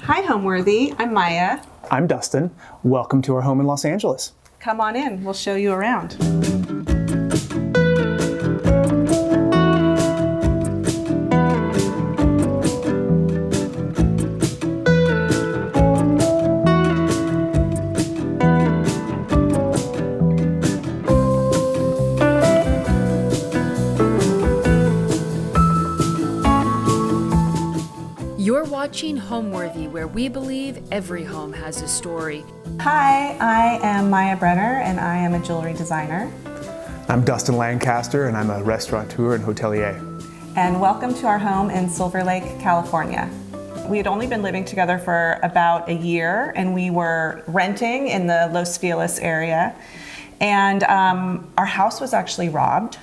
Hi, Homeworthy. I'm Maya. I'm Dustin. Welcome to our home in Los Angeles. Come on in. We'll show you around. You're watching Homeworthy, where we believe every home has a story. Hi, I am Maya Brenner, and I am a jewelry designer. I'm Dustin Lancaster, and I'm a restaurateur and hotelier. And welcome to our home in Silver Lake, California. We had only been living together for about a year, and we were renting in the Los Feliz area. And our house was actually robbed,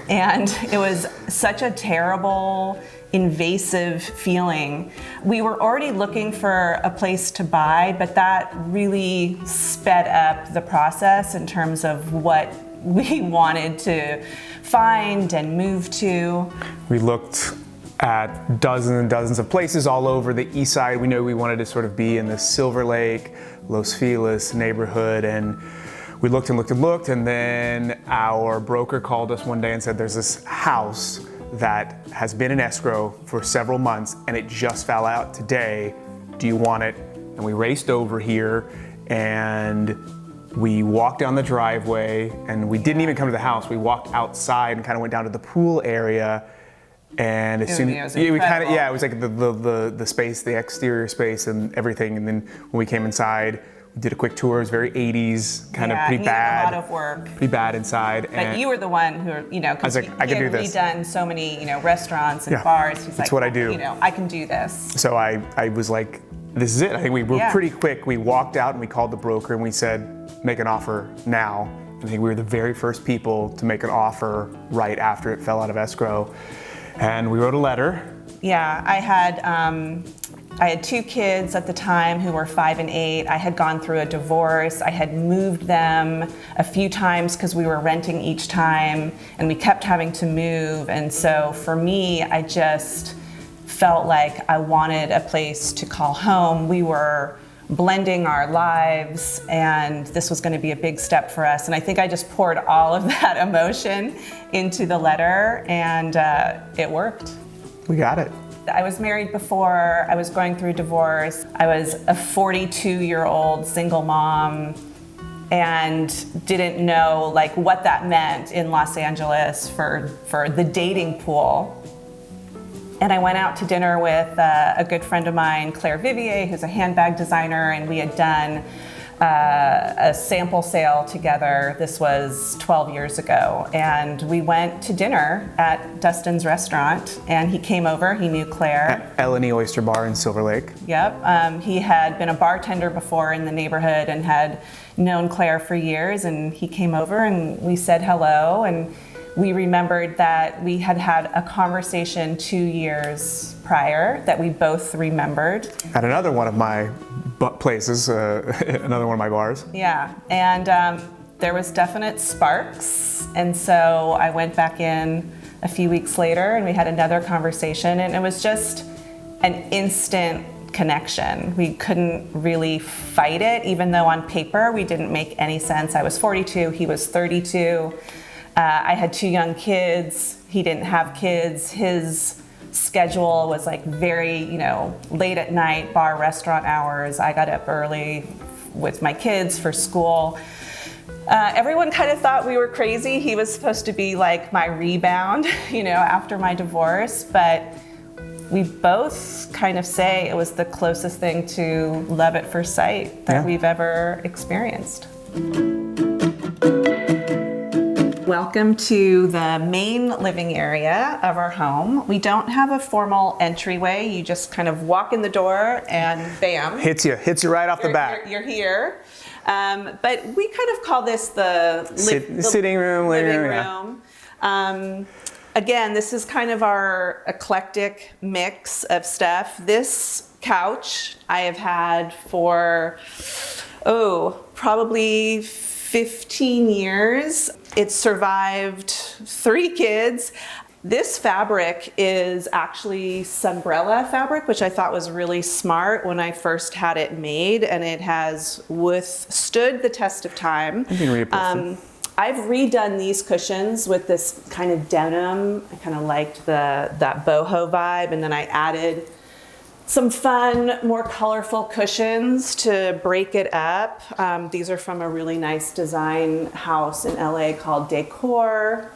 and it was such a terrible, invasive feeling. We were already looking for a place to buy, but that really sped up the process in terms of what we wanted to find and move to. We looked at dozens and dozens of places all over the east side. We knew we wanted to sort of be in the Silver Lake, Los Feliz neighborhood, and we looked and looked and looked, and then our broker called us one day and said, there's this house that has been in escrow for several months and it just fell out today. Do you want it? And we raced over here and we walked down the driveway, and we didn't even come to the house. We walked outside and kind of went down to the pool area. And as soon as it was like the space, the exterior space and everything. And then when we came inside, we did a quick tour. It was very 80s, kind of pretty bad. A lot of work. Pretty bad inside. But you were the one who, because I was like, I can do this. Redone so many, restaurants and bars. He's That's what I do. I can do this. So I was like, this is it. I think we were pretty quick. We walked out and we called the broker and we said, make an offer now. I think we were the very first people to make an offer right after it fell out of escrow. And we wrote a letter. Yeah, I had 2 kids at the time who were 5 and 8. I had gone through a divorce. I had moved them a few times because we were renting each time, and we kept having to move. And so for me, I just felt like I wanted a place to call home. We were blending our lives, and this was going to be a big step for us. And I think I just poured all of that emotion into the letter, and it worked. We got it. I was married before, I was going through divorce. I was a 42-year-old single mom and didn't know what that meant in Los Angeles for the dating pool. And I went out to dinner with a good friend of mine, Claire Vivier, who's a handbag designer, and we had done a sample sale together. This was 12 years ago. And we went to dinner at Dustin's restaurant, and he came over. He knew Claire. At L&E Oyster Bar in Silver Lake. Yep. He had been a bartender before in the neighborhood and had known Claire for years. And he came over and we said hello. And we remembered that we had had a conversation 2 years prior that we both remembered. At another one of my places, another one of my bars. Yeah, and there was definite sparks. And so I went back in a few weeks later and we had another conversation, and it was just an instant connection. We couldn't really fight it, even though on paper we didn't make any sense. I was 42, he was 32. I had 2 young kids. He didn't have kids. His schedule was very, late at night, bar, restaurant hours. I got up early with my kids for school. Everyone kind of thought we were crazy. He was supposed to be my rebound, after my divorce. But we both kind of say it was the closest thing to love at first sight that we've ever experienced. Welcome to the main living area of our home. We don't have a formal entryway. You just kind of walk in the door and bam. Hits you right off the bat. You're here. But we kind of call this the sitting room, living room. Again, this is kind of our eclectic mix of stuff. This couch I have had for, probably 15 years. It survived 3 kids. This fabric is actually Sunbrella fabric, which I thought was really smart when I first had it made, and it has withstood the test of time. I've redone these cushions with this kind of denim. I kind of liked that boho vibe, and then I added some fun, more colorful cushions to break it up. These are from a really nice design house in LA called Décor.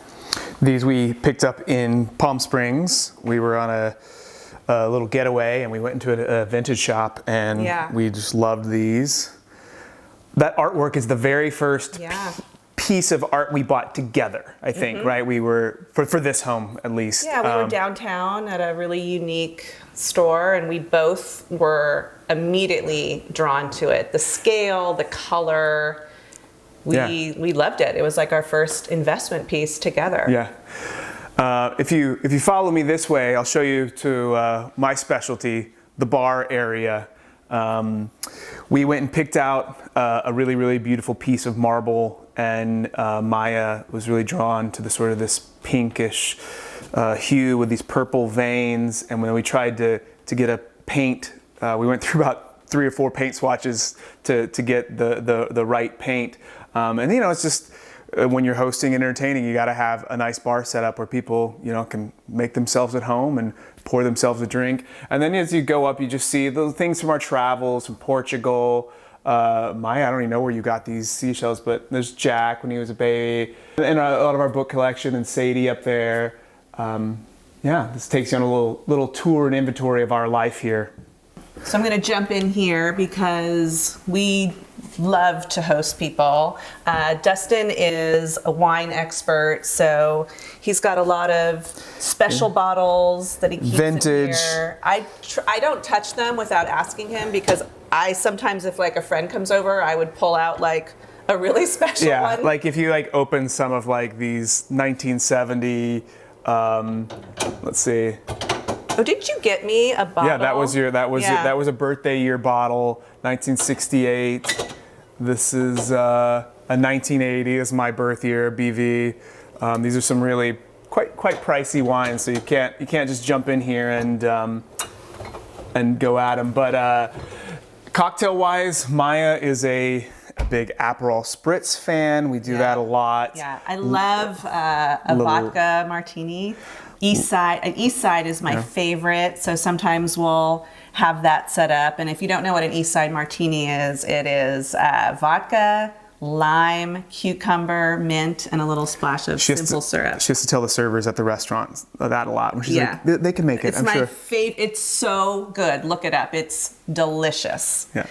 These we picked up in Palm Springs. We were on a little getaway and we went into a vintage shop and we just loved these. That artwork is the very first piece of art we bought together, I think, right? We were, for this home at least. Yeah, we were downtown at a really unique store and we both were immediately drawn to it. The scale, the color, we loved it. It was like our first investment piece together. Yeah. If you follow me this way, I'll show you to my specialty, the bar area. We went and picked out a really, really beautiful piece of marble, and Maya was really drawn to the sort of this pinkish hue with these purple veins. And when we tried to get a paint, we went through about 3 or 4 paint swatches to get the right paint. And you know, it's just when you're hosting and entertaining, you got to have a nice bar set up where people, you know, can make themselves at home and pour themselves a drink. And then as you go up, you just see the things from our travels, from Portugal. Maya, I don't even know where you got these seashells, but there's Jack when he was a baby, and a lot of our book collection, and Sadie up there. Yeah, this takes you on a little tour and inventory of our life here. So I'm going to jump in here because we love to host people. Dustin is a wine expert, so he's got a lot of special bottles that he keeps vintage in here. I don't touch them without asking him because I sometimes, if like a friend comes over, I would pull out like a really special one. Yeah, like if you like open some of like these 1970, let's see. Oh, did you get me a bottle? Yeah, that was a birthday year bottle, 1968. This is a 1980 is my birth year, BV. These are some really quite pricey wines, so you can't just jump in here and go at them. But cocktail wise, Maya is a big Aperol Spritz fan. We do that a lot. Yeah, I love a vodka martini. East Side is my favorite, so sometimes we'll have that set up. And if you don't know what an East Side martini is, it is vodka, lime, cucumber, mint, and a little splash of simple syrup. She has to tell the servers at the restaurant that a lot. When she's like, they can make it, I'm sure. It's my favorite. It's so good. Look it up. It's delicious. Yeah.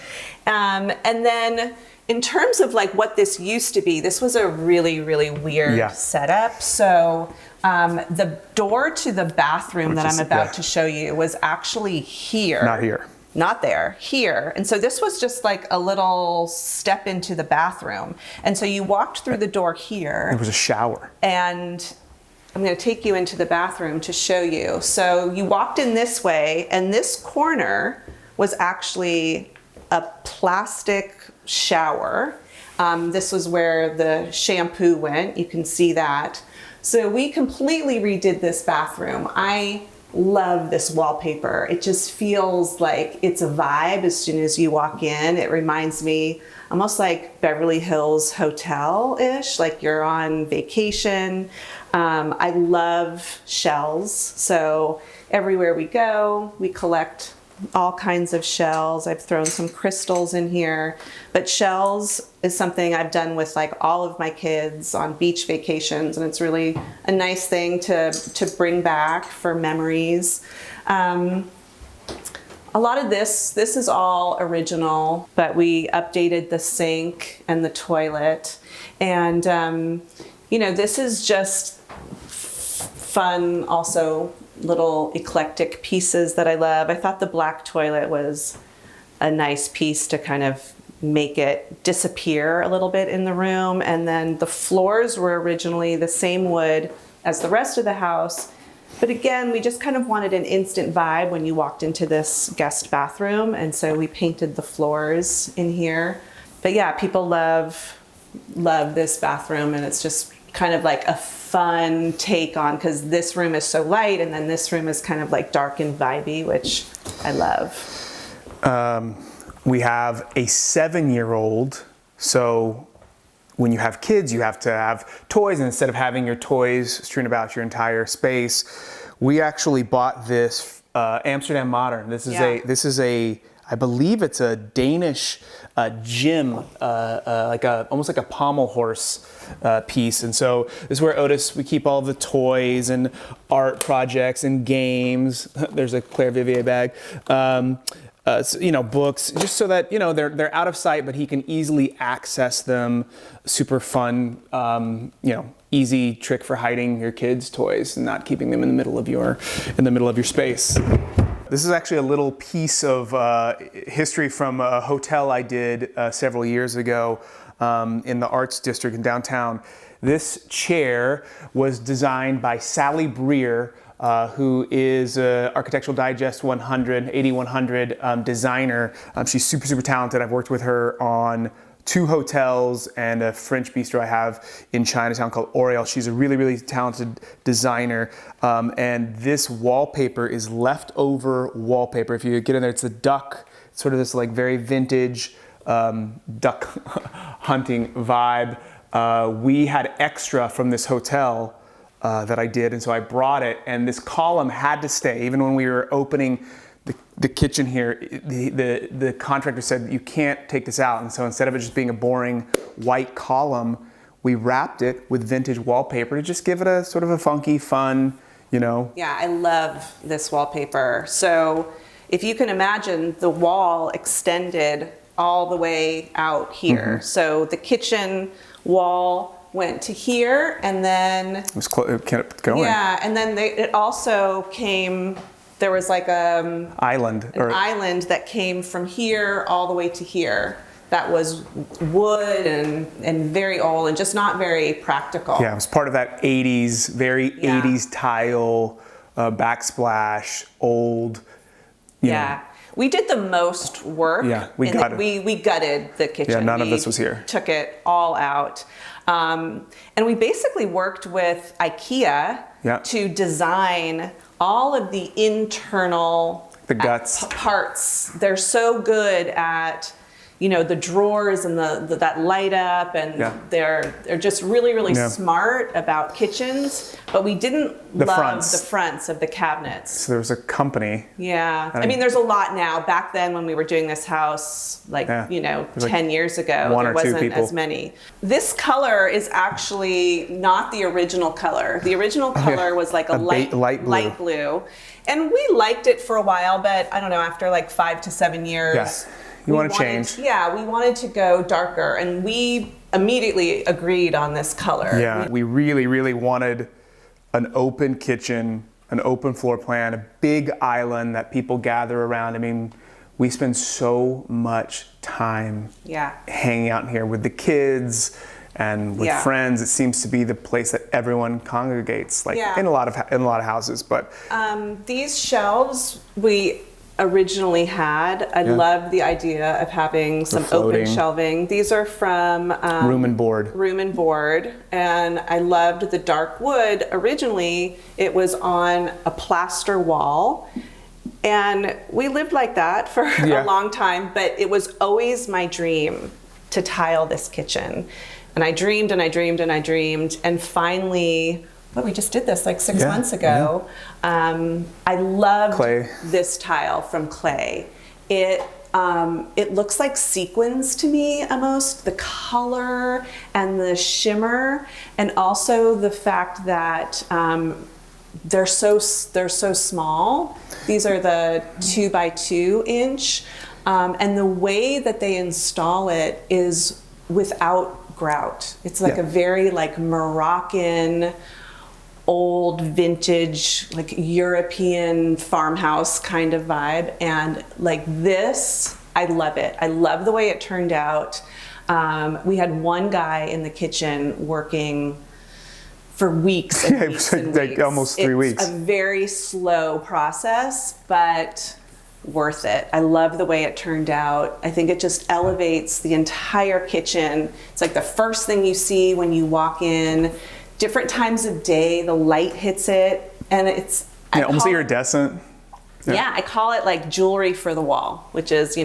And then in terms of like what this used to be, this was a really, really weird setup. So the door to the bathroom that I'm about to show you was actually here. Not here. Not there, here. And so this was just like a little step into the bathroom. And so you walked through the door here. It was a shower. And I'm going to take you into the bathroom to show you. So you walked in this way, and this corner was actually a plastic shower. This was where the shampoo went. You can see that. So we completely redid this bathroom. I love this wallpaper. It just feels like it's a vibe as soon as you walk in. It reminds me almost like Beverly Hills Hotel-ish, like you're on vacation. I love shells. So everywhere we go, we collect all kinds of shells. I've thrown some crystals in here, but shells is something I've done with like all of my kids on beach vacations, and it's really a nice thing to bring back for memories. A lot of this is all original, but we updated the sink and the toilet, and you know, this is just fun also. Little eclectic pieces that I love. I thought the black toilet was a nice piece to kind of make it disappear a little bit in the room. And then the floors were originally the same wood as the rest of the house. But again, we just kind of wanted an instant vibe when you walked into this guest bathroom. And so we painted the floors in here. But yeah, people love this bathroom, and it's just kind of like a fun take on, because this room is so light and then this room is kind of like dark and vibey, which I love. We have a 7-year-old, so when you have kids, you have to have toys, and instead of having your toys strewn about your entire space, we actually bought this Amsterdam Modern. This is a I believe it's a Danish gym, almost like a pommel horse piece. And so this is where Otis, we keep all the toys and art projects and games. There's a Claire Vivier bag. Books, just so that, they're out of sight, but he can easily access them. Super fun, easy trick for hiding your kids' toys and not keeping them in the middle of your space. This is actually a little piece of history from a hotel I did several years ago in the Arts District in downtown. This chair was designed by Sally Breer, who is an Architectural Digest 100, 8100 designer. She's super, super talented. I've worked with her on 2 hotels and a French bistro I have in Chinatown called Oriel. She's a really, really talented designer. And this wallpaper is leftover wallpaper. If you get in there, it's a duck, sort of this like very vintage duck hunting vibe. We had extra from this hotel that I did, and so I brought it, and this column had to stay. Even when we were opening the kitchen here, the contractor said, you can't take this out, and so instead of it just being a boring white column, we wrapped it with vintage wallpaper to just give it a sort of a funky, fun, Yeah, I love this wallpaper. So if you can imagine, the wall extended all the way out here. Mm-hmm. So the kitchen wall went to here, and then it kept going. Yeah, and then it also came. There was like an island that came from here all the way to here. That was wood and very old and just not very practical. Yeah, it was part of that 80s, very 80s tile, backsplash, old. Yeah. We did the most work. Yeah, we gutted the kitchen. Yeah, none of this was here. Took it all out. And we basically worked with IKEA to design all of the internal guts parts. They're so good at, the drawers and that light up, and they're just really, really smart about kitchens, but we didn't love the fronts of the cabinets. So there was a company. Yeah. I mean, there's a lot now. Back then when we were doing this house, 10 years ago, there wasn't as many. This color is actually not the original color. The original color was like a light blue. And we liked it for a while, but I don't know, after 5 to 7 years, you want to change. Yeah, we wanted to go darker, and we immediately agreed on this color. Yeah, we really, really wanted an open kitchen, an open floor plan, a big island that people gather around. I mean, we spend so much time hanging out in here with the kids and with friends. It seems to be the place that everyone congregates, in a lot of houses. But these shelves we originally had. I loved the idea of having some open shelving. These are from Room and Board, and I loved the dark wood. Originally, it was on a plaster wall, and we lived like that for a long time, but it was always my dream to tile this kitchen. And I dreamed and I dreamed and I dreamed, and finally, we just did this 6 months ago. I loved this tile from Clay. It looks like sequins to me almost, the color and the shimmer, and also the fact that they're so small. These are the 2x2 inch, and the way that they install it is without grout. It's a very Moroccan, old vintage, European farmhouse kind of vibe. And this, I love it. I love the way it turned out. We had one guy in the kitchen working for weeks and weeks and weeks. Almost 3 weeks. It's a very slow process, but worth it. I love the way it turned out. I think it just elevates the entire kitchen. It's the first thing you see when you walk in. different times of day, the light hits it, and it's almost iridescent. Yeah, I call it like jewelry for the wall, which is,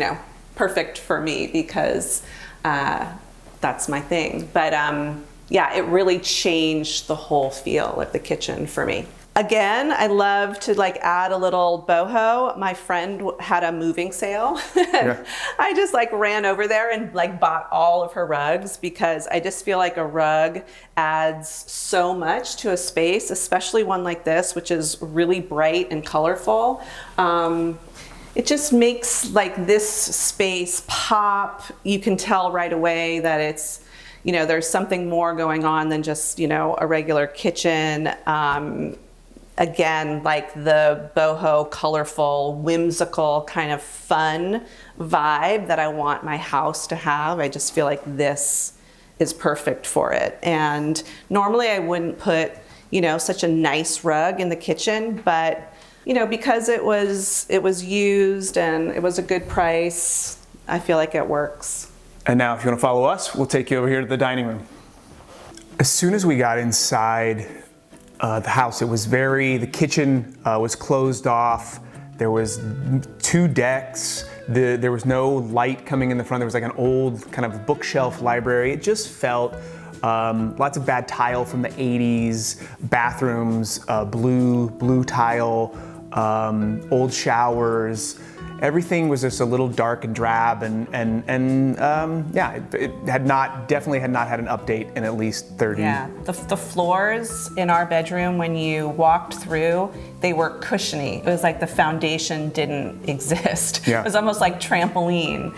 perfect for me because that's my thing. But yeah, it really changed the whole feel of the kitchen for me. Again, I love to like add a little boho. My friend had a moving sale. Yeah. I just like ran over there and like bought all of her rugs because I just feel like a rug adds so much to a space, especially one like this, which is really bright and colorful. It just makes like this space pop. You can tell right away that it's, there's something more going on than just, a regular kitchen. Again, like the boho, colorful, whimsical, kind of fun vibe that I want my house to have. I just feel like this is perfect for it. And normally I wouldn't put, such a nice rug in the kitchen, but because it was used and it was a good price, I feel like it works. And now if you want to follow us, we'll take you over here to the dining room. As soon as we got inside the house, the kitchen was closed off. There was 2 decks. There was no light coming in the front. There was like an old kind of bookshelf library. It just felt lots of bad tile from the 80s, bathrooms, blue tile, old showers. Everything was just a little dark and drab, and yeah, it definitely had not had an update in at least 30. Yeah, the floors in our bedroom, when you walked through, they were cushiony. It was like the foundation didn't exist. Yeah. It was almost like trampoline.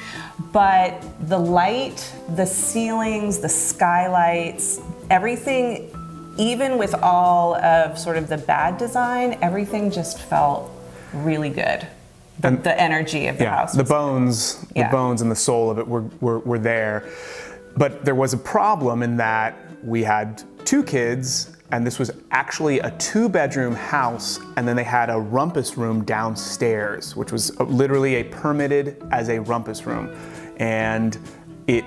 But the light, the ceilings, the skylights, everything, even with all of sort of the bad design, everything just felt really good. The energy of the house. The bones and the soul of it were there. But there was a problem in that we had 2 kids, and this was actually a 2-bedroom house, and then they had a rumpus room downstairs, which was literally permitted as a rumpus room. And it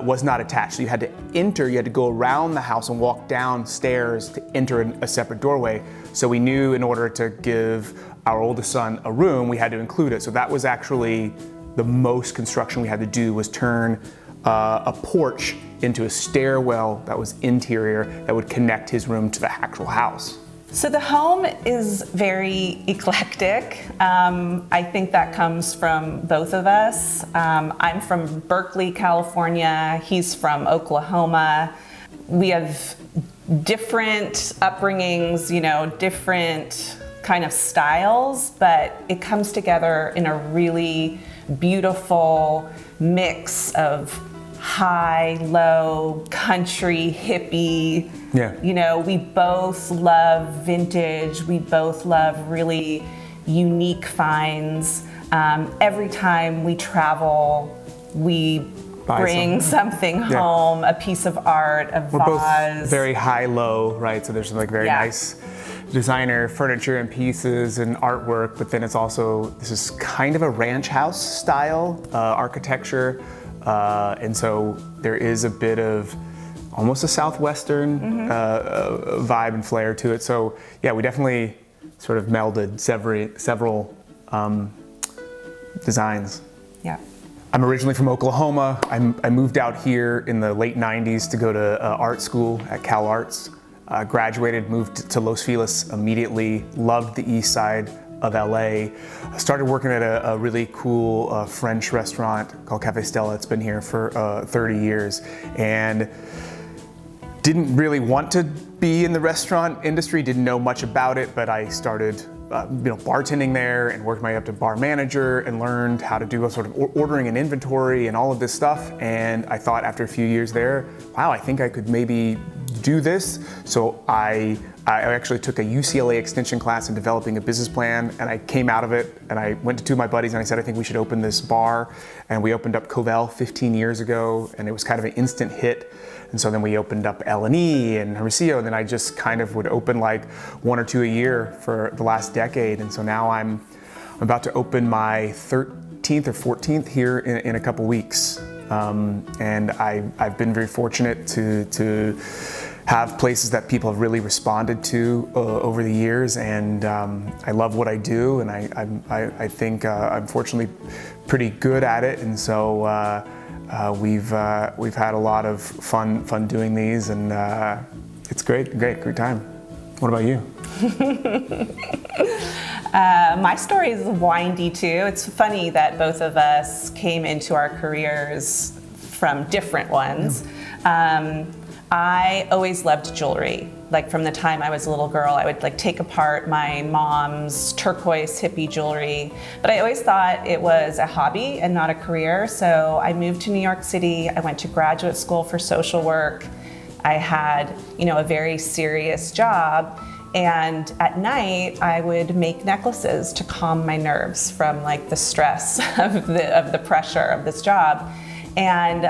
was not attached. So you had to go around the house and walk downstairs to enter a separate doorway. So we knew in order to give our oldest son a room, we had to include it. So that was actually the most construction we had to do, was turn a porch into a stairwell that was interior that would connect his room to the actual house. So the home is very eclectic. I think that comes from both of us. I'm from Berkeley, California. He's from Oklahoma. We have different upbringings, different kind of styles, but it comes together in a really beautiful mix of high, low, country, hippie. Yeah. We both love vintage. We both love really unique finds. Every time we travel, we bring something home, a piece of art, a vase. We're both very high-low, right? So there's some like very nice designer furniture and pieces and artwork, but then it's also, this is kind of a ranch house style architecture. And so there is a bit of almost a Southwestern vibe and flair to it. So yeah, we definitely sort of melded several designs. Yeah. I'm originally from Oklahoma. I moved out here in the late 90s to go to art school at Cal Arts. Graduated, moved to Los Feliz immediately, loved the east side of LA. I started working at a really cool French restaurant called Cafe Stella. It's been here for 30 years. And didn't really want to be in the restaurant industry, didn't know much about it, but I started bartending there and worked my way up to bar manager and learned how to do a sort of ordering and inventory and all of this stuff. And I thought after a few years there, wow, I think I could maybe do this. So I actually took a UCLA extension class in developing a business plan, and I came out of it and I went to 2 of my buddies and I said, I think we should open this bar. And we opened up Covell 15 years ago, and it was kind of an instant hit. And so then we opened up L&E and Hermosillo, and then I just kind of would open like 1 or 2 a year for the last decade. And so now I'm about to open my 13th or 14th here in a couple weeks. And I've been very fortunate to have places that people have really responded to over the years, and I love what I do, and I think I'm fortunately pretty good at it, and so we've had a lot of fun doing these, and it's great time. What about you? My story is windy too. It's funny that both of us came into our careers from different ones. I always loved jewelry. Like from the time I was a little girl, I would like take apart my mom's turquoise hippie jewelry, but I always thought it was a hobby and not a career. So I moved to New York City. I went to graduate school for social work. I had, a very serious job. And at night, I would make necklaces to calm my nerves from like the stress of the pressure of this job. And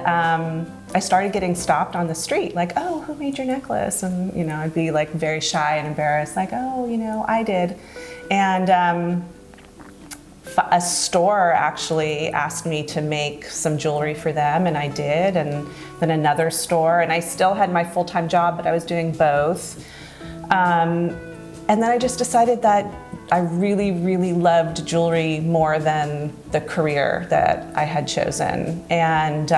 I started getting stopped on the street, like, oh, who made your necklace? And, I'd be like very shy and embarrassed, like, oh, I did. And a store actually asked me to make some jewelry for them, and I did. And then another store, and I still had my full-time job, but I was doing both. And then I just decided that I really, really loved jewelry more than the career that I had chosen. And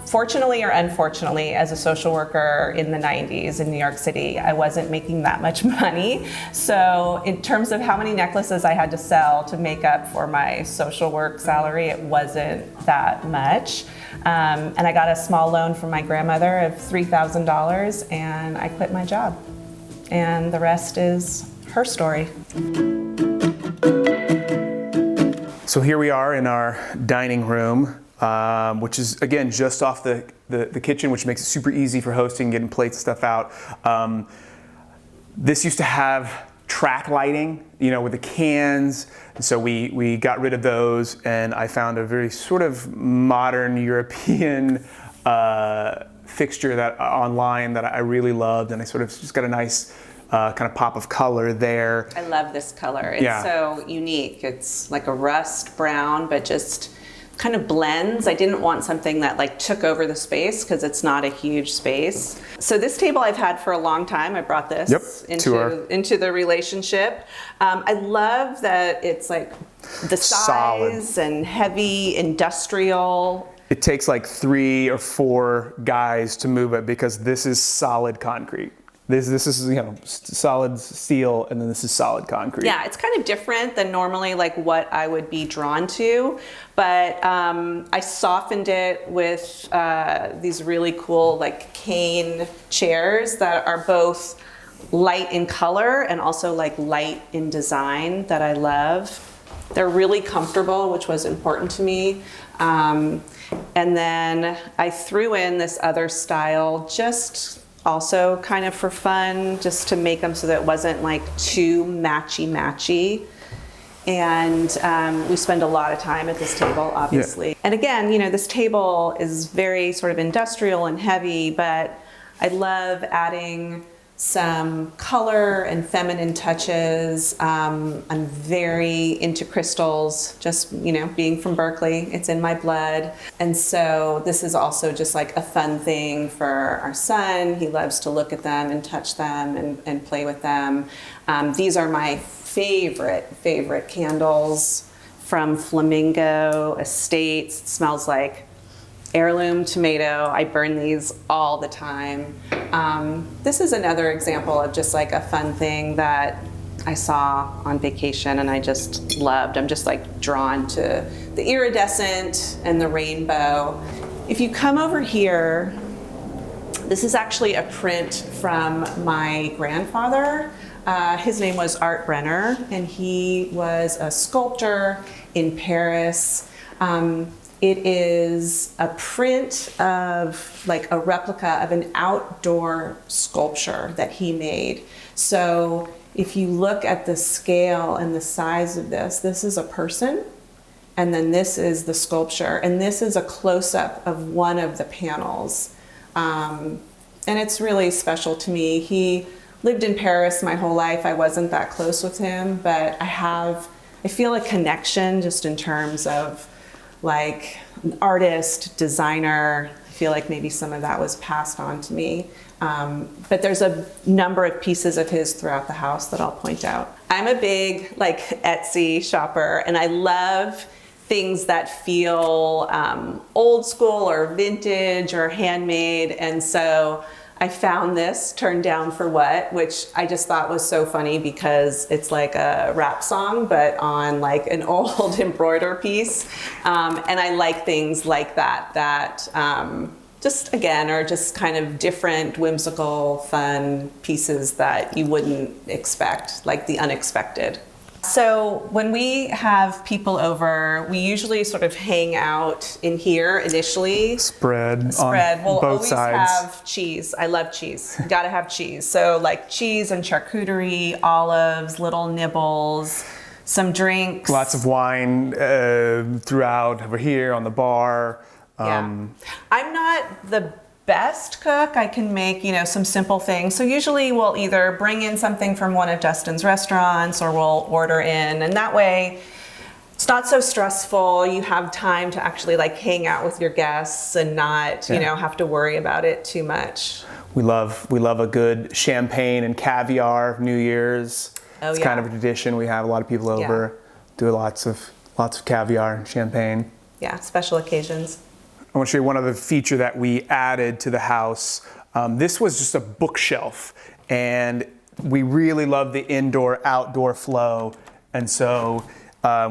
fortunately or unfortunately, as a social worker in the 90s in New York City, I wasn't making that much money. So in terms of how many necklaces I had to sell to make up for my social work salary, it wasn't that much. And I got a small loan from my grandmother of $3,000, and I quit my job. And the rest is her story. So here we are in our dining room, which is, again, just off the kitchen, which makes it super easy for hosting, getting plates and stuff out. This used to have track lighting, with the cans. And so we got rid of those, and I found a very sort of modern European fixture that online that I really loved, and I sort of just got a nice kind of pop of color there. I love this color. It's so unique. It's like a rust brown, but just kind of blends. I didn't want something that like took over the space because it's not a huge space. So this table I've had for a long time. I brought this into the relationship. I love that it's like the size and heavy industrial. It takes like 3 or 4 guys to move it because this is solid concrete. This is solid steel, and then this is solid concrete. Yeah, it's kind of different than normally like what I would be drawn to, but I softened it with these really cool like cane chairs that are both light in color and also like light in design that I love. They're really comfortable, which was important to me. And then I threw in this other style just also kind of for fun, just to make them so that it wasn't like too matchy. And we spend a lot of time at this table, obviously. Yeah. And again, this table is very sort of industrial and heavy, but I love adding some color and feminine touches. I'm very into crystals, just, being from Berkeley, it's in my blood. And so this is also just like a fun thing for our son. He loves to look at them and touch them and play with them. These are my favorite candles from Flamingo Estates. It smells like heirloom tomato. I burn these all the time. This is another example of just like a fun thing that I saw on vacation and I just loved. I'm just like drawn to the iridescent and the rainbow. If you come over here, this is actually a print from my grandfather. His name was Art Brenner, and he was a sculptor in Paris. It is a print of like a replica of an outdoor sculpture that he made. So if you look at the scale and the size of this is a person, and then this is the sculpture, and this is a close-up of one of the panels. And it's really special to me. He lived in Paris my whole life. I wasn't that close with him, but I feel a connection just in terms of like an artist, designer. I feel like maybe some of that was passed on to me. But there's a number of pieces of his throughout the house that I'll point out. I'm a big like Etsy shopper, and I love things that feel old school or vintage or handmade. And so I found this, Turned Down for What, which I just thought was so funny because it's like a rap song, but on like an old embroider piece. And I like things like that just again are just kind of different, whimsical, fun pieces that you wouldn't expect, like the unexpected. So when we have people over, we usually sort of hang out in here initially. Spread on We'll both always sides. have cheese. I love cheese. You gotta have cheese. So like cheese and charcuterie, olives, little nibbles, some drinks. Lots of wine throughout over here on the bar. Yeah. I'm not the best cook. I can make, some simple things. So usually we'll either bring in something from one of Dustin's restaurants or we'll order in. And that way it's not so stressful. You have time to actually like hang out with your guests and not, have to worry about it too much. We love a good champagne and caviar New Year's. Oh, it's yeah. kind of a tradition. We have a lot of people over, do lots of caviar and champagne. Yeah, special occasions. I want to show you one other feature that we added to the house. This was just a bookshelf, and we really love the indoor-outdoor flow. And so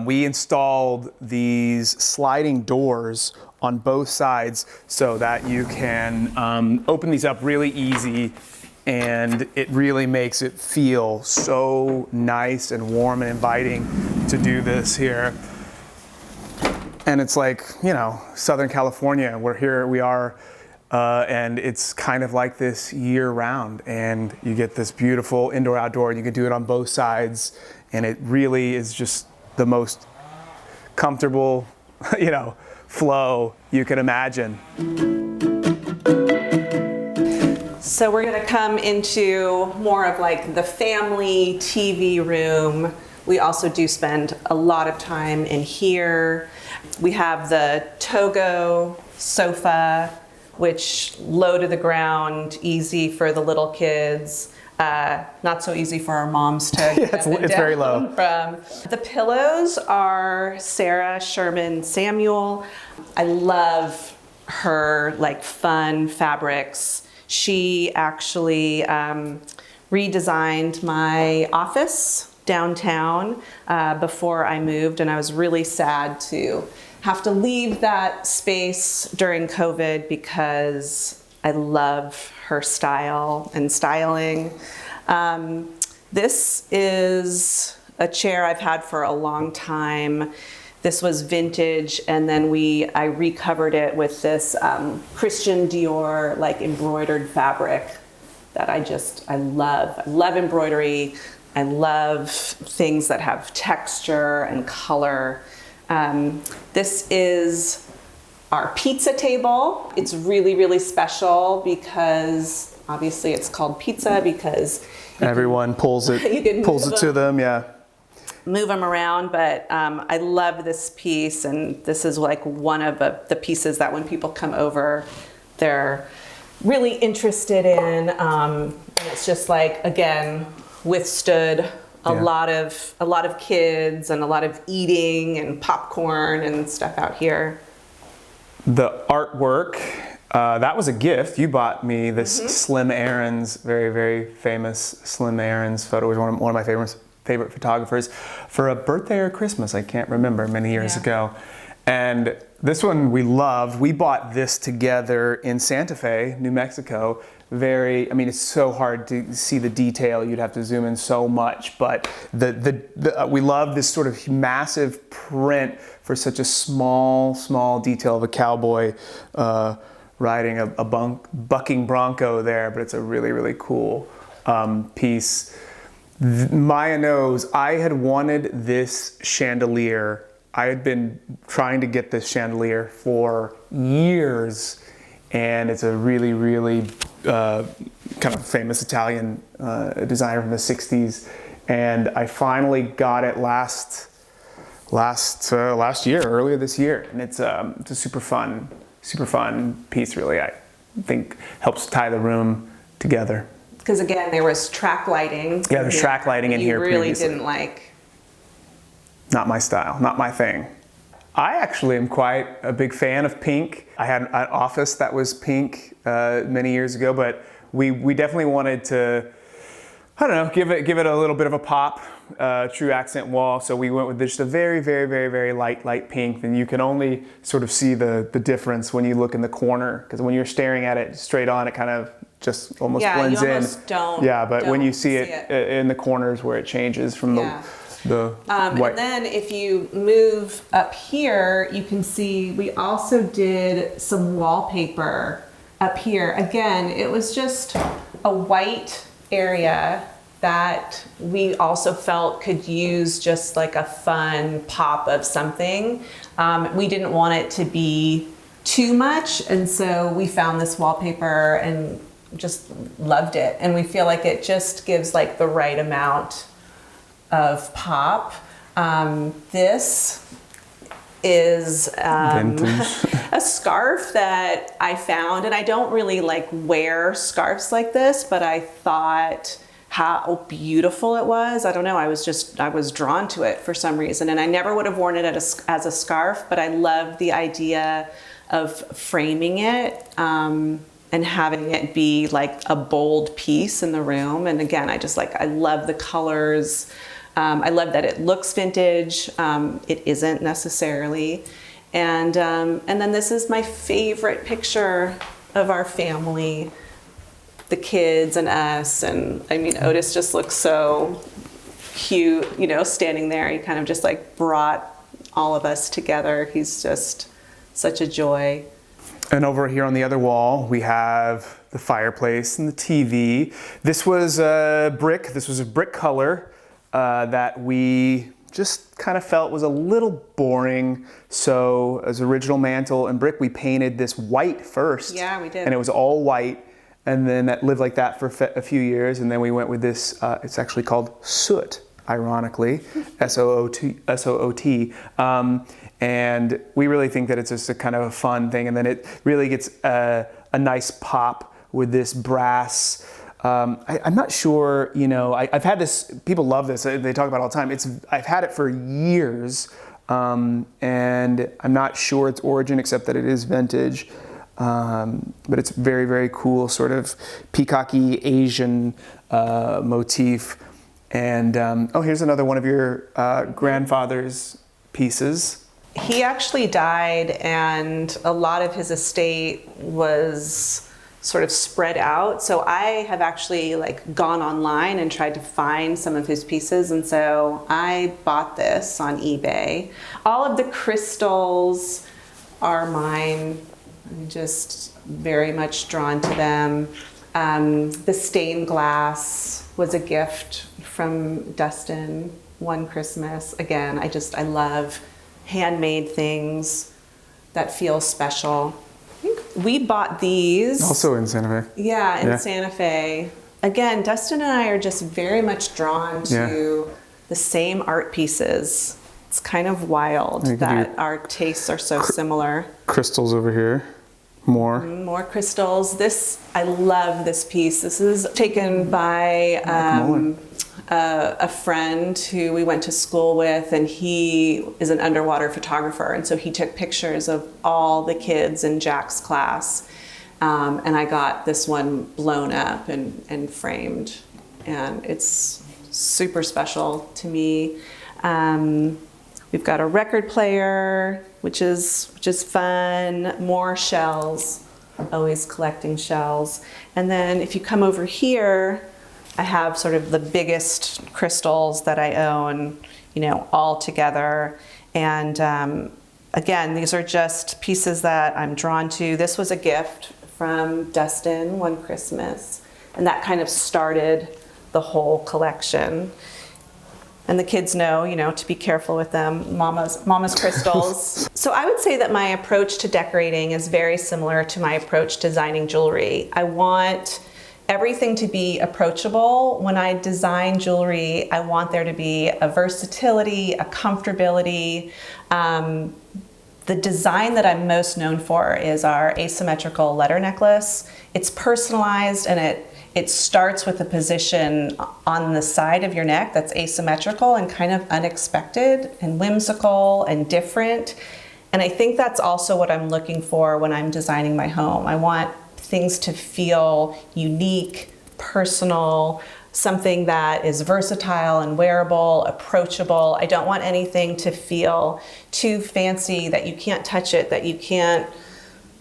we installed these sliding doors on both sides so that you can open these up really easy, and it really makes it feel so nice and warm and inviting to do this here. And it's like, Southern California, we are, and it's kind of like this year round. And you get this beautiful indoor-outdoor, and you can do it on both sides. And it really is just the most comfortable, flow you can imagine. So we're gonna come into more of like the family TV room. We also do spend a lot of time in here. We have the Togo sofa, which low to the ground, easy for the little kids. Not so easy for our moms to get up and it's very low. from. The pillows are Sarah Sherman Samuel. I love her like fun fabrics. She actually redesigned my office downtown before I moved, and I was really sad to have to leave that space during COVID because I love her style and styling. This is a chair I've had for a long time. This was vintage, and then I recovered it with this Christian Dior like embroidered fabric that I love. I love embroidery. I love things that have texture and color. This is our pizza table. It's really, really special because obviously it's called pizza because everyone pulls it to them, yeah. Move them around, but I love this piece, and this is like one of the pieces that when people come over, they're really interested in. And it's just like, again, withstood a lot of kids and a lot of eating and popcorn and stuff out here. The artwork, that was a gift. You bought me this Slim Aarons, very, very famous Slim Aarons photo. It was one of my favorite photographers for a birthday or Christmas, I can't remember, many years ago. And this one we loved. We bought this together in Santa Fe, New Mexico. It's so hard to see the detail. You'd have to zoom in so much, but we love this sort of massive print for such a small detail of a cowboy riding a bucking bronco there, but it's a really, really cool piece. Maya knows I had wanted this chandelier. I had been trying to get this chandelier for years, and it's a really, really kind of famous Italian designer from the 60s. And I finally got it last last year, earlier this year, and it's a super fun piece. Really, I think helps tie the room together. Because again, there was track lighting. Yeah, there's track lighting in here. You really previously. didn't like. Not my style, not my thing. I actually am quite a big fan of pink. I had an office that was pink many years ago, but we definitely wanted to, I don't know, give it a little bit of a pop, true accent wall. So we went with just a very, very, very, very light pink. And you can only sort of see the difference when you look in the corner, because when you're staring at it straight on, it kind of just almost blends in. But when you see it in the corners where it changes from the white. And then if you move up here, you can see we also did some wallpaper up here. Again, it was just a white area that we also felt could use just like a fun pop of something. We didn't want it to be too much, and so we found this wallpaper and just loved it. And we feel like it just gives like the right amount of pop. This is a scarf that I found, and I don't really like wear scarves like this, but I thought how beautiful it was. I don't know, I was drawn to it for some reason, and I never would have worn it as a scarf, but I love the idea of framing it and having it be like a bold piece in the room. And again, I love the colors. I love that it looks vintage. It isn't necessarily. And then this is my favorite picture of our family, the kids and us. And I mean, Otis just looks so cute, standing there. He kind of just like brought all of us together. He's just such a joy. And over here on the other wall, we have the fireplace and the TV. This was a brick. This was a brick color that we just kind of felt was a little boring. So as original mantle and brick, we painted this white first. Yeah, we did. And it was all white. And then that lived like that for a few years. And then we went with this, it's actually called soot, ironically, S-O-O-T. And we really think that it's just a kind of a fun thing. And then it really gets a nice pop with this brass. I'm not sure, I've had this, people love this, they talk about it all the time. I've had it for years, and I'm not sure its origin except that it is vintage. But it's very, very cool, sort of peacocky Asian motif. And here's another one of your grandfather's pieces. He actually died, and a lot of his estate was sort of spread out. So I have actually gone online and tried to find some of his pieces. And so I bought this on eBay. All of the crystals are mine. I'm just very much drawn to them. The stained glass was a gift from Dustin one Christmas. Again, I love handmade things that feel special. I think we bought these. Also in Santa Fe. Yeah, in Santa Fe. Again, Dustin and I are just very much drawn to the same art pieces. It's kind of wild that our tastes are so similar. Crystals over here. More crystals. I love this piece. This is taken by a friend who we went to school with, and he is an underwater photographer, and so he took pictures of all the kids in Jack's class, and I got this one blown up and framed, and it's super special to me. We've got a record player, which is fun. More shells, always collecting shells. And then if you come over here, I have sort of the biggest crystals that I own, all together. And again, these are just pieces that I'm drawn to. This was a gift from Dustin one Christmas, and that kind of started the whole collection. And the kids know, to be careful with them, mama's crystals. So I would say that my approach to decorating is very similar to my approach to designing jewelry. I want everything to be approachable. When I design jewelry, I want there to be a versatility, a comfortability. The design that I'm most known for is our asymmetrical letter necklace. It's personalized, and it starts with a position on the side of your neck that's asymmetrical and kind of unexpected and whimsical and different. And I think that's also what I'm looking for when I'm designing my home. I want things to feel unique, personal, something that is versatile and wearable, approachable. I don't want anything to feel too fancy, that you can't touch it, that you can't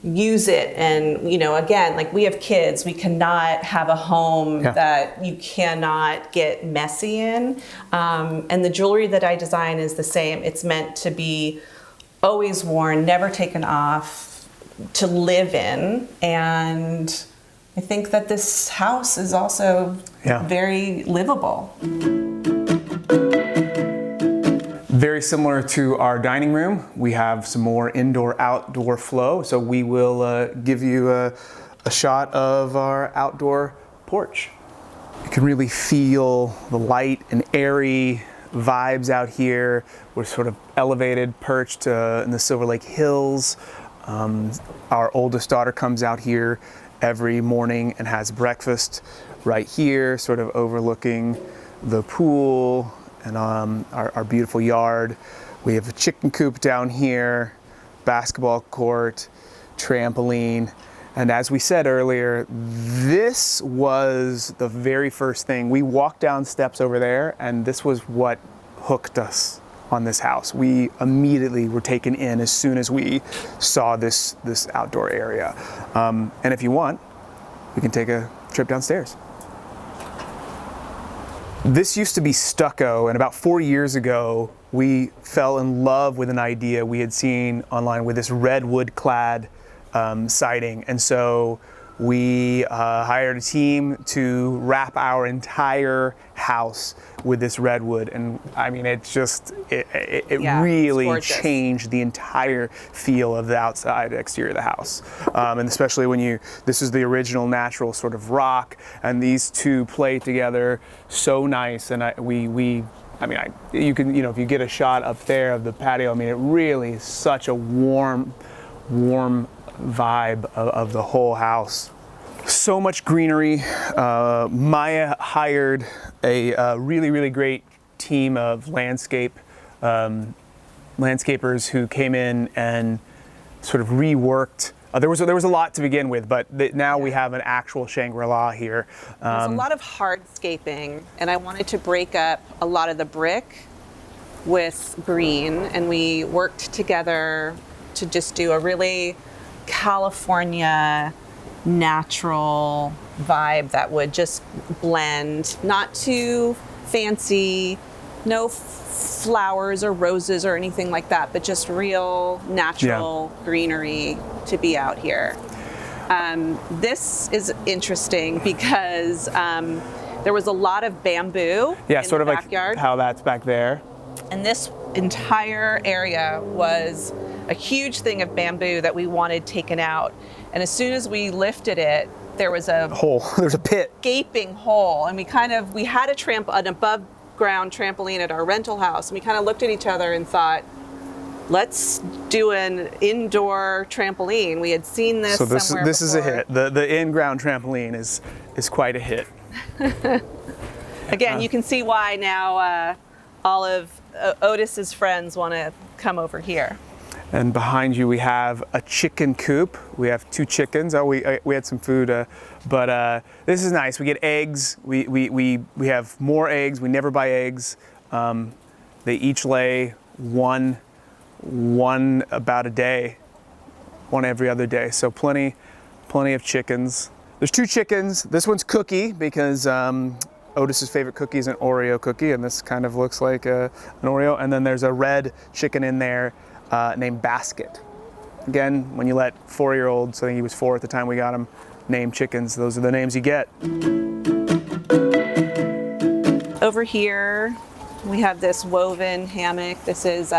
use it. And, you know, again, like we have kids, we cannot have a home that you cannot get messy in. And the jewelry that I design is the same. It's meant to be always worn, never taken off, to live in. And I think that this house is also very livable. Very similar to our dining room, we have some more indoor-outdoor flow. So we will give you a shot of our outdoor porch. You can really feel the light and airy vibes out here. We're sort of elevated, perched in the Silver Lake Hills. Our oldest daughter comes out here every morning and has breakfast right here, sort of overlooking the pool and our beautiful yard. We have a chicken coop down here, basketball court, trampoline. And as we said earlier, this was the very first thing. We walked down steps over there, and this was what hooked us on this house. We immediately were taken in as soon as we saw this outdoor area. And if you want, we can take a trip downstairs. This used to be stucco, and about 4 years ago, we fell in love with an idea we had seen online with this redwood clad siding. And so we hired a team to wrap our entire house with this redwood. And I mean, it really changed the entire feel of the outside exterior of the house. And especially when this is the original natural sort of rock, and these two play together so nice. And you can, you know, if you get a shot up there of the patio, I mean, it really is such a warm vibe of the whole house. So much greenery. Maya hired a really great team of landscapers who came in and sort of reworked. There was a lot to begin with, but now we have an actual Shangri-La here. There's a lot of hardscaping, and I wanted to break up a lot of the brick with green, and we worked together to just do a really California natural vibe that would just blend, not too fancy, no flowers or roses or anything like that, but just real natural greenery to be out here. This is interesting because there was a lot of bamboo in sort the of backyard. Like how that's back there. And this entire area was a huge thing of bamboo that we wanted taken out. And as soon as we lifted it, there was a hole. There's a pit. Gaping hole. And we had an above ground trampoline at our rental house. And we kind of looked at each other and thought, let's do an indoor trampoline. We had seen this somewhere this before. Is a hit. The in-ground trampoline is quite a hit. Again, you can see why now all of Otis's friends want to come over here. And behind you we have a chicken coop. We have 2 chickens. We had some food, but this is nice. We get eggs. We have more eggs. We never buy eggs. They each lay one about a day, one every other day. So plenty of chickens. There's 2 chickens. This one's Cookie because Otis's favorite cookie is an Oreo cookie, and this kind of looks like an Oreo. And then there's a red chicken in there named Basket. Again, when you let 4-year-olds, I think he was 4 at the time we got him, name chickens, those are the names you get. Over here, we have this woven hammock. This is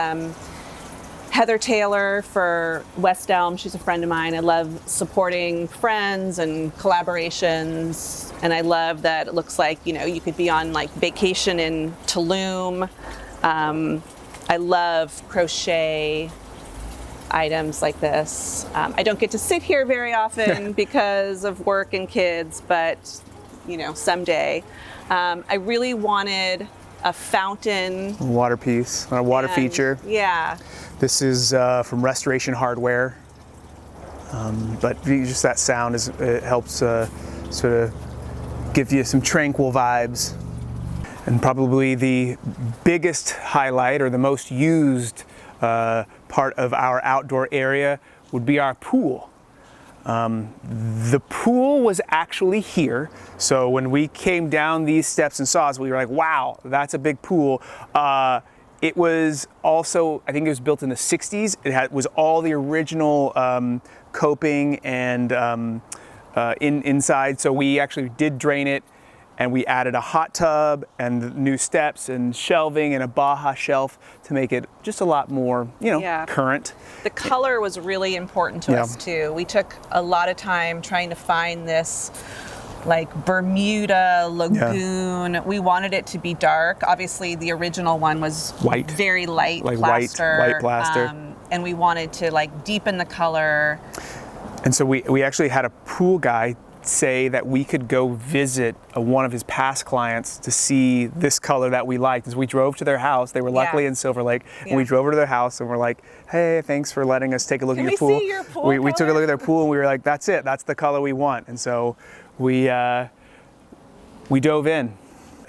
Heather Taylor for West Elm. She's a friend of mine. I love supporting friends and collaborations. And I love that it looks like, you know, you could be on like vacation in Tulum. I love crochet items like this. I don't get to sit here very often because of work and kids, but you know, someday. I really wanted a fountain. Water piece, a water feature. Yeah. This is from Restoration Hardware, but just that sound it helps sort of give you some tranquil vibes. And probably the biggest highlight or the most used part of our outdoor area would be our pool. The pool was actually here, so when we came down these steps and saw us, we were like, wow, that's a big pool. It was also, I think it was built in the 60s. It was all the original coping and inside, so we actually did drain it, and we added a hot tub and new steps and shelving and a Baja shelf to make it just a lot more, you know, current. The color was really important to us too. We took a lot of time trying to find this like Bermuda lagoon. We wanted it to be dark. Obviously the original one was white, very light, like plaster. white plaster. And we wanted to like deepen the color. And so we actually had a pool guy say that we could go visit one of his past clients to see this color that we liked. As we drove to their house, they were luckily in Silver Lake, and we drove over to their house and we're like, hey, thanks for letting us take a look at your pool. Can we see your pool we took a look at their pool and we were like, that's it, that's the color we want. And so we dove in.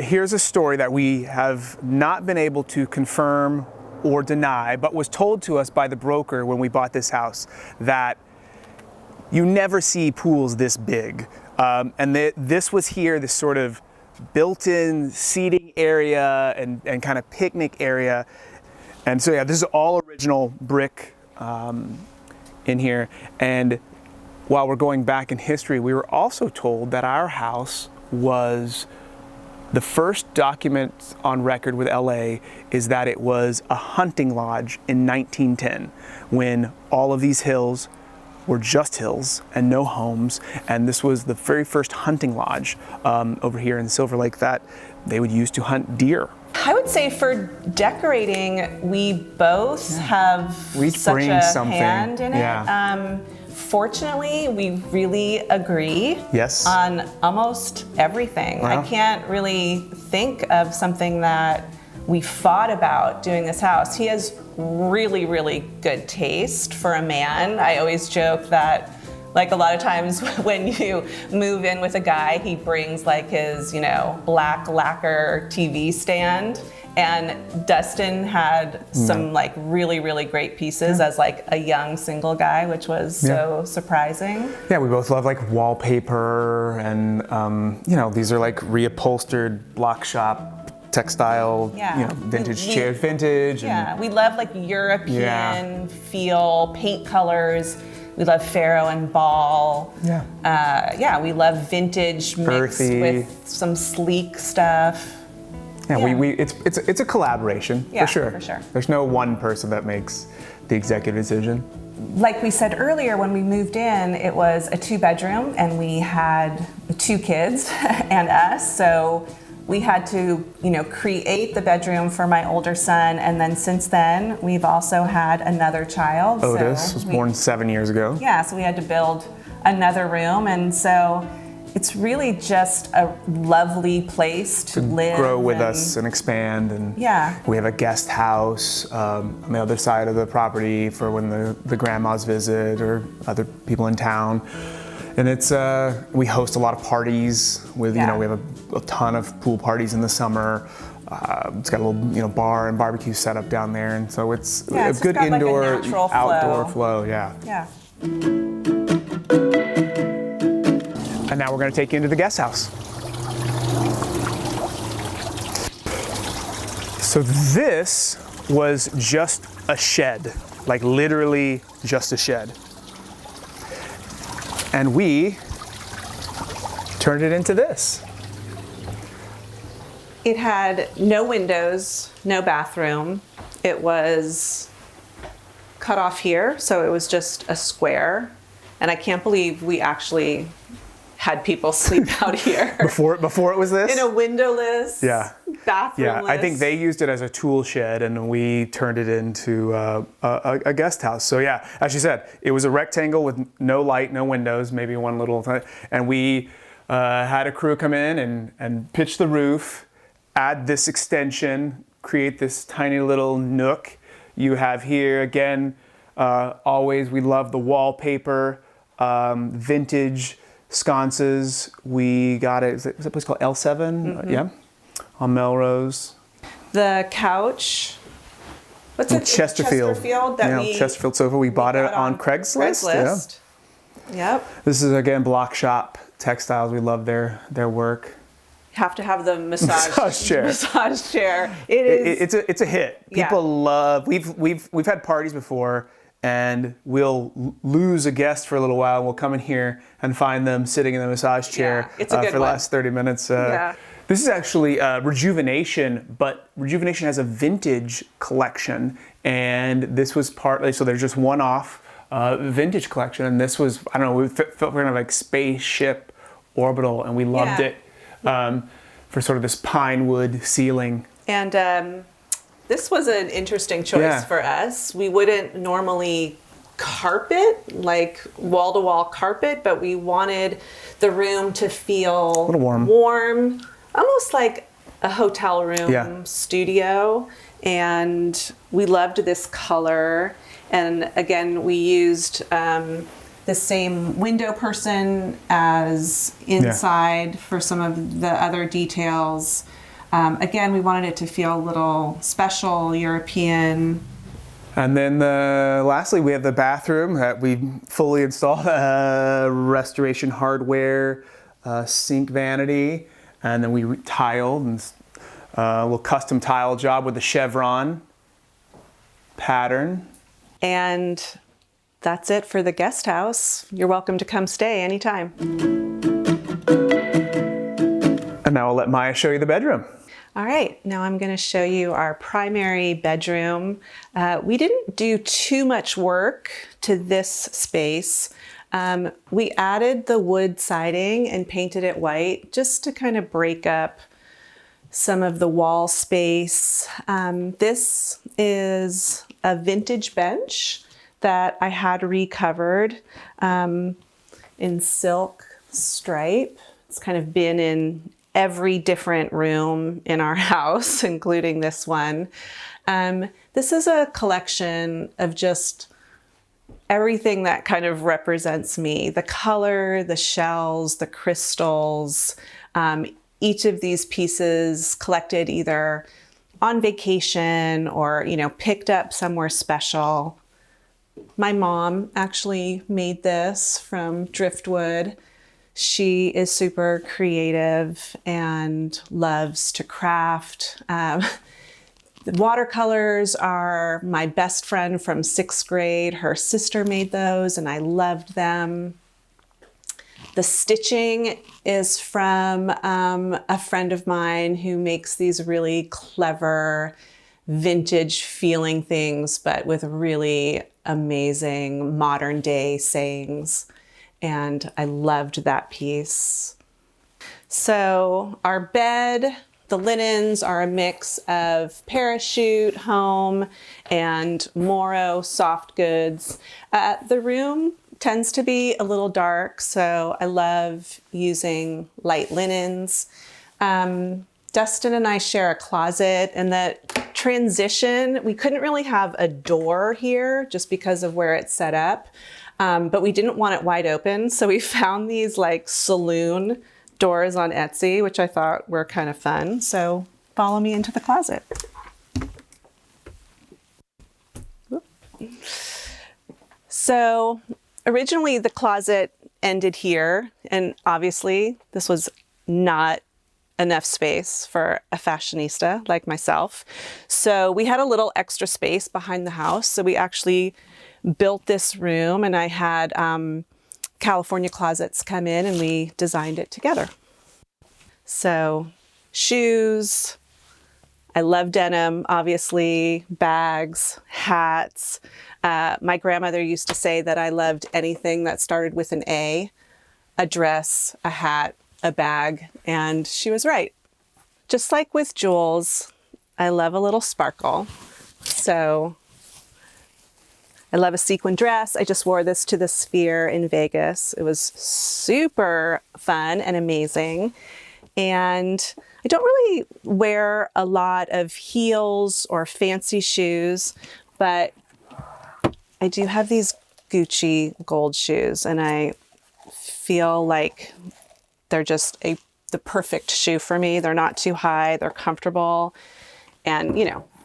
Here's a story that we have not been able to confirm or deny, but was told to us by the broker when we bought this house, that you never see pools this big. And this was here, this sort of built-in seating area and kind of picnic area. And so yeah, this is all original brick in here. And while we're going back in history, we were also told that our house was the first document on record with LA is that it was a hunting lodge in 1910, when all of these hills were just hills and no homes, and this was the very first hunting lodge over here in Silver Lake that they would use to hunt deer. I would say for decorating, we both have such a hand in it. Fortunately, we really agree on almost everything. Wow. I can't really think of something that we fought about doing this house. He has really, really good taste for a man. I always joke that, like, a lot of times when you move in with a guy, he brings like his, you know, black lacquer TV stand. And Dustin had some like really, really great pieces as like a young single guy, which was so surprising. Yeah, we both love like wallpaper, and you know, these are like reupholstered block shop textile, you know, vintage chairs, vintage. Yeah, we love like European feel, paint colors. We love Faro and Ball. Yeah, we love vintage mixed with some sleek stuff. Yeah, it's a collaboration, for sure. There's no one person that makes the executive decision. Like we said earlier, when we moved in, it was a 2-bedroom, and we had 2 kids and us. So we had to, you know, create the bedroom for my older son, and then since then, we've also had another child. Otis was born 7 years ago. Yeah, so we had to build another room, and so it's really just a lovely place to live. Grow with us and expand. And we have a guest house on the other side of the property for when the grandmas visit or other people in town. And it's we host a lot of parties with, you know, we have a ton of pool parties in the summer. It's got a little, you know, bar and barbecue set up down there, and so it's a good indoor, like outdoor flow. And now we're going to take you into the guest house. So this was just a shed, like literally just a shed. And we turned it into this. It had no windows, no bathroom. It was cut off here, so it was just a square. And I can't believe we actually had people sleep out here. Before it was this? In a windowless, bathroomless. Yeah, I think they used it as a tool shed, and we turned it into a guest house. So yeah, as you said, it was a rectangle with no light, no windows, maybe one little, and we had a crew come in and pitch the roof, add this extension, create this tiny little nook you have here. Again, always we love the wallpaper, vintage sconces. We got it. Is it a place called L7? Yeah, on Melrose. The couch. What's it? Chesterfield. Chesterfield sofa. We bought it on Craigslist. Yeah. Yep. This is again Block Shop Textiles. We love their work. You have to have the massage chair. Massage chair. It's a hit. People love. We've had parties before, and we'll lose a guest for a little while. We'll come in here and find them sitting in the massage chair it's a good for the last 30 minutes. This is actually Rejuvenation, but Rejuvenation has a vintage collection, and this was partly, so there's just one-off vintage collection, and this was, I don't know, we felt kind of like spaceship orbital, and we loved it for sort of this pine wood ceiling. And this was an interesting choice for us. We wouldn't normally carpet, like wall-to-wall carpet, but we wanted the room to feel a little warm, almost like a hotel room studio. And we loved this color. And again, we used the same window person as inside for some of the other details. Again, we wanted it to feel a little special, European. And then lastly, we have the bathroom that we fully installed, restoration hardware, sink vanity, and then we tiled and a little custom tile job with the chevron pattern. And that's it for the guest house. You're welcome to come stay anytime. And now I'll let Maya show you the bedroom. All right, now I'm going to show you our primary bedroom. We didn't do too much work to this space. We added the wood siding and painted it white just to kind of break up some of the wall space. This is a vintage bench that I had recovered in silk stripe. It's kind of been in every different room in our house, including this one. This is a collection of just everything that kind of represents me. The color, the shells, the crystals, each of these pieces collected either on vacation or, picked up somewhere special. My mom actually made this from driftwood. She is super creative and loves to craft. The watercolors are my best friend from 6th grade. Her sister made those and I loved them. The stitching is from a friend of mine who makes these really clever vintage feeling things, but with really amazing modern day sayings. And I loved that piece. So our bed, the linens are a mix of Parachute, Home, and Moro soft goods. The room tends to be a little dark, so I love using light linens. Dustin and I share a closet, and that transition, we couldn't really have a door here just because of where it's set up. But we didn't want it wide open, so we found these like saloon doors on Etsy, which I thought were kind of fun. So follow me into the closet. So originally the closet ended here, and obviously this was not enough space for a fashionista like myself. So we had a little extra space behind the house, so we actually built this room, and I had California Closets come in and we designed it together. So shoes, I love denim, obviously, bags, hats. My grandmother used to say that I loved anything that started with an A, a dress, a hat, a bag, and she was right. Just like with jewels, I love a little sparkle. So I love a sequin dress. I just wore this to the Sphere in Vegas. It was super fun and amazing. And I don't really wear a lot of heels or fancy shoes, but I do have these Gucci gold shoes, and I feel like they're just the perfect shoe for me. They're not too high, they're comfortable, and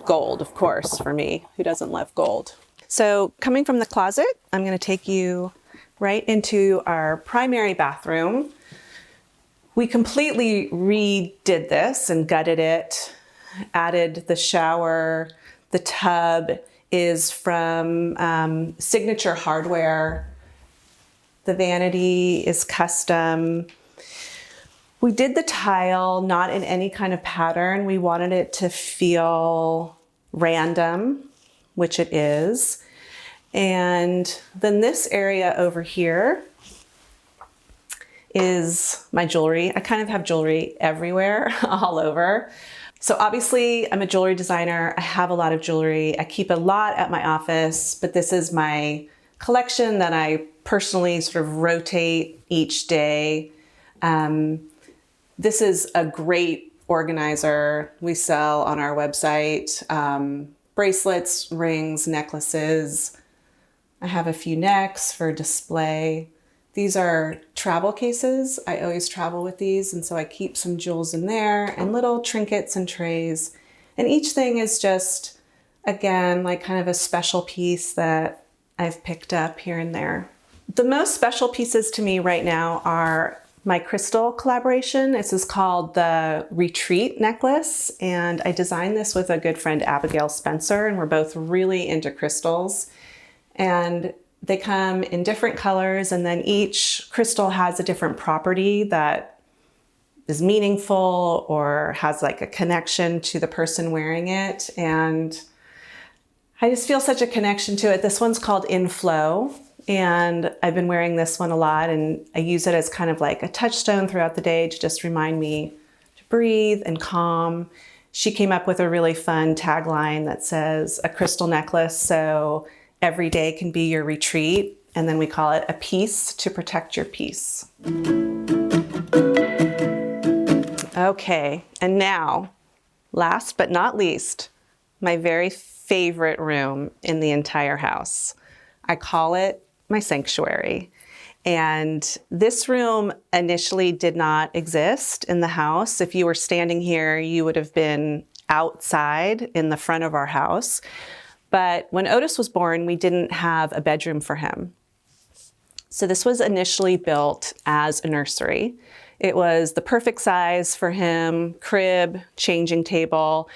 gold, of course, for me. Who doesn't love gold? So coming from the closet, I'm going to take you right into our primary bathroom. We completely redid this and gutted it, added the shower. The tub is from Signature Hardware. The vanity is custom. We did the tile not in any kind of pattern. We wanted it to feel random, which it is. And then this area over here is my jewelry. I kind of have jewelry everywhere, all over. So obviously I'm a jewelry designer. I have a lot of jewelry. I keep a lot at my office, but this is my collection that I personally sort of rotate each day. This is a great organizer we sell on our website. Bracelets, rings, necklaces. I have a few necks for display. These are travel cases. I always travel with these, and so I keep some jewels in there and little trinkets and trays. And each thing is just, again, like kind of a special piece that I've picked up here and there. The most special pieces to me right now are my crystal collaboration. This is called the Retreat necklace, and I designed this with a good friend, Abigail Spencer, and we're both really into crystals. And they come in different colors, and then each crystal has a different property that is meaningful or has like a connection to the person wearing it. And I just feel such a connection to it. This one's called Inflow, and I've been wearing this one a lot, and I use it as kind of like a touchstone throughout the day to just remind me to breathe and calm. She came up with a really fun tagline that says, a crystal necklace, so every day can be your retreat, and then we call it a piece to protect your peace. Okay, and now, last but not least, my very favorite room in the entire house. I call it my sanctuary. And this room initially did not exist in the house. If you were standing here, you would have been outside in the front of our house. But when Otis was born, we didn't have a bedroom for him. So this was initially built as a nursery. It was the perfect size for him, crib, changing table,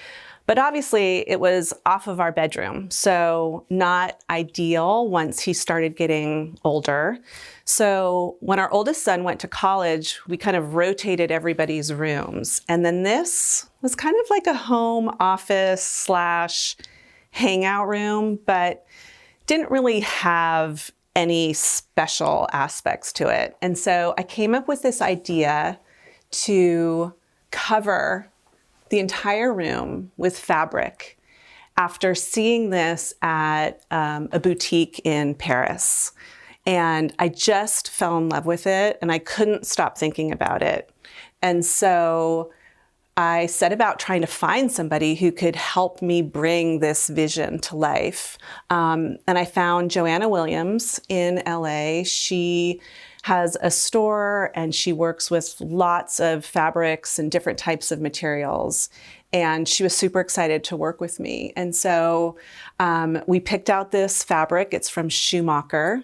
but obviously it was off of our bedroom, so not ideal once he started getting older. So when our oldest son went to college, we kind of rotated everybody's rooms. And then this was kind of like a home office / hangout room, but didn't really have any special aspects to it. And so I came up with this idea to cover the entire room with fabric after seeing this at a boutique in Paris. And I just fell in love with it, and I couldn't stop thinking about it. And so I set about trying to find somebody who could help me bring this vision to life. And I found Joanna Williams in LA. She has a store, and she works with lots of fabrics and different types of materials. And she was super excited to work with me. And so we picked out this fabric. It's from Schumacher.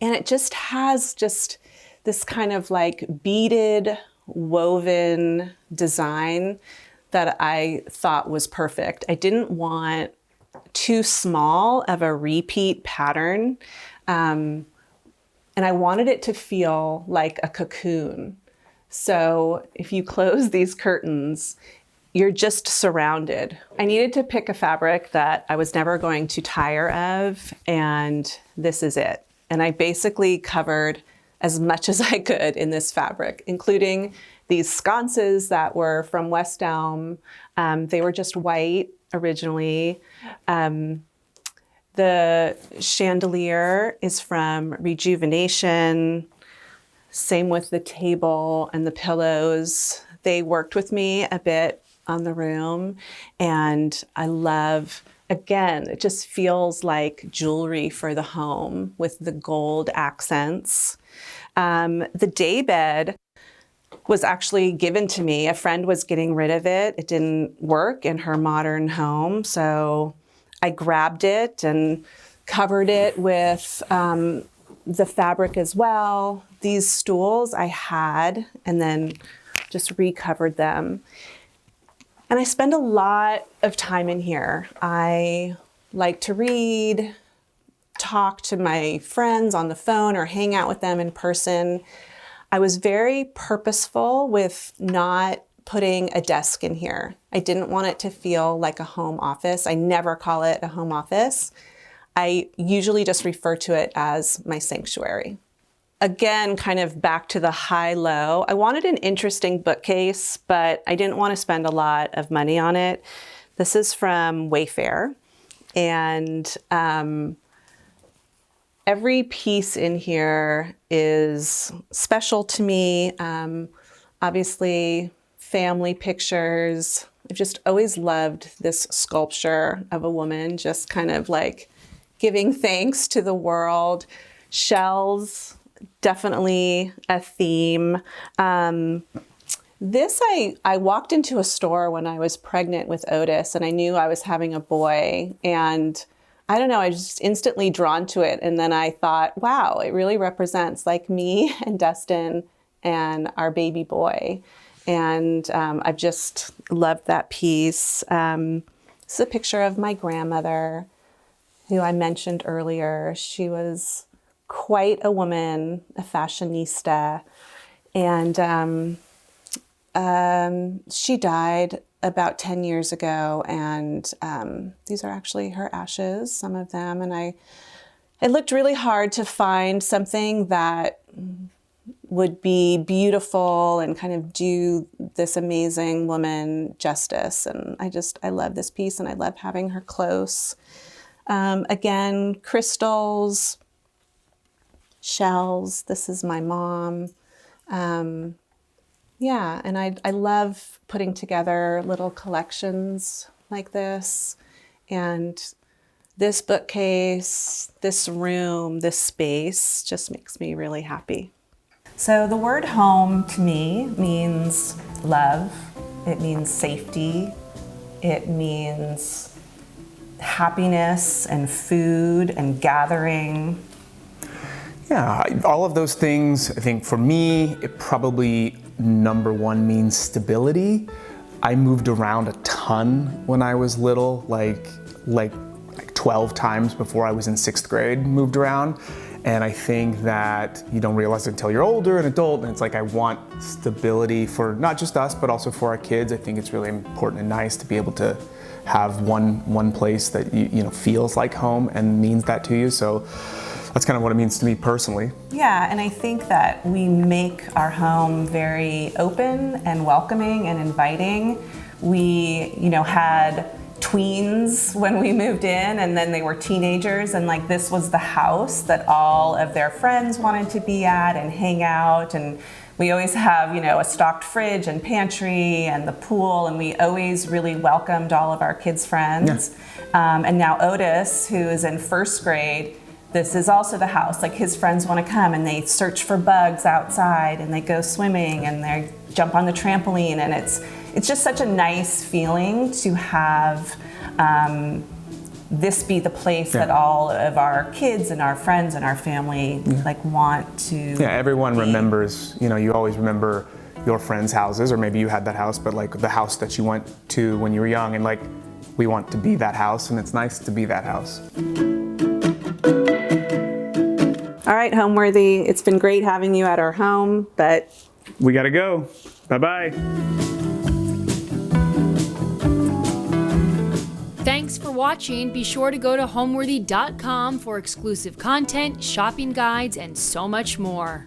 And it just has just this kind of like beaded, woven design that I thought was perfect. I didn't want too small of a repeat pattern. And I wanted it to feel like a cocoon. So if you close these curtains, you're just surrounded. I needed to pick a fabric that I was never going to tire of, and this is it. And I basically covered as much as I could in this fabric, including these sconces that were from West Elm. They were just white originally. The chandelier is from Rejuvenation. Same with the table and the pillows. They worked with me a bit on the room, and I love, again, it just feels like jewelry for the home with the gold accents. The daybed was actually given to me. A friend was getting rid of it. It didn't work in her modern home, so I grabbed it and covered it with the fabric as well. These stools I had, and then just recovered them. And I spend a lot of time in here. I like to read, talk to my friends on the phone, or hang out with them in person. I was very purposeful with not putting a desk in here. I didn't want it to feel like a home office. I never call it a home office. I usually just refer to it as my sanctuary. Again, kind of back to the high-low. I wanted an interesting bookcase, but I didn't want to spend a lot of money on it. This is from Wayfair, and every piece in here is special to me. Obviously, family pictures. I've just always loved this sculpture of a woman just kind of like giving thanks to the world. Shells, definitely a theme. This, I walked into a store when I was pregnant with Otis, and I knew I was having a boy, and I don't know, I was just instantly drawn to it. And then I thought, wow, it really represents like me and Dustin and our baby boy. And I've just loved that piece. This is a picture of my grandmother, who I mentioned earlier. She was quite a woman, a fashionista, and she died about 10 years ago, and these are actually her ashes, some of them, and I looked really hard to find something that would be beautiful and kind of do this amazing woman justice, and I love this piece, and I love having her close. Again, crystals, shells. This is my mom. Yeah, and I love putting together little collections like this. And this bookcase, this room, this space just makes me really happy. So the word home to me means love. It means safety. It means happiness and food and gathering. Yeah, all of those things, I think for me, it probably number one means stability. I moved around a ton when I was little, like 12 times before I was in 6th grade, moved around. And I think that you don't realize it until you're older, an adult, and it's like I want stability for not just us, but also for our kids. I think it's really important and nice to be able to have one place that you know feels like home and means that to you. So that's kind of what it means to me personally. Yeah, and I think that we make our home very open and welcoming and inviting. We, had tweens when we moved in, and then they were teenagers, and like this was the house that all of their friends wanted to be at and hang out. And we always have, a stocked fridge and pantry and the pool, and we always really welcomed all of our kids' friends. Yeah. And now Otis, who is in 1st grade, this is also the house. Like his friends want to come and they search for bugs outside, and they go swimming and they jump on the trampoline, and it's just such a nice feeling to have this be the place that all of our kids and our friends and our family want to. Yeah, everyone remembers. You always remember your friends' houses, or maybe you had that house, but like the house that you went to when you were young, and like we want to be that house, and it's nice to be that house. All right, Homeworthy, it's been great having you at our home, but we gotta go. Bye-bye. Thanks for watching. Be sure to go to homeworthy.com for exclusive content, shopping guides, and so much more.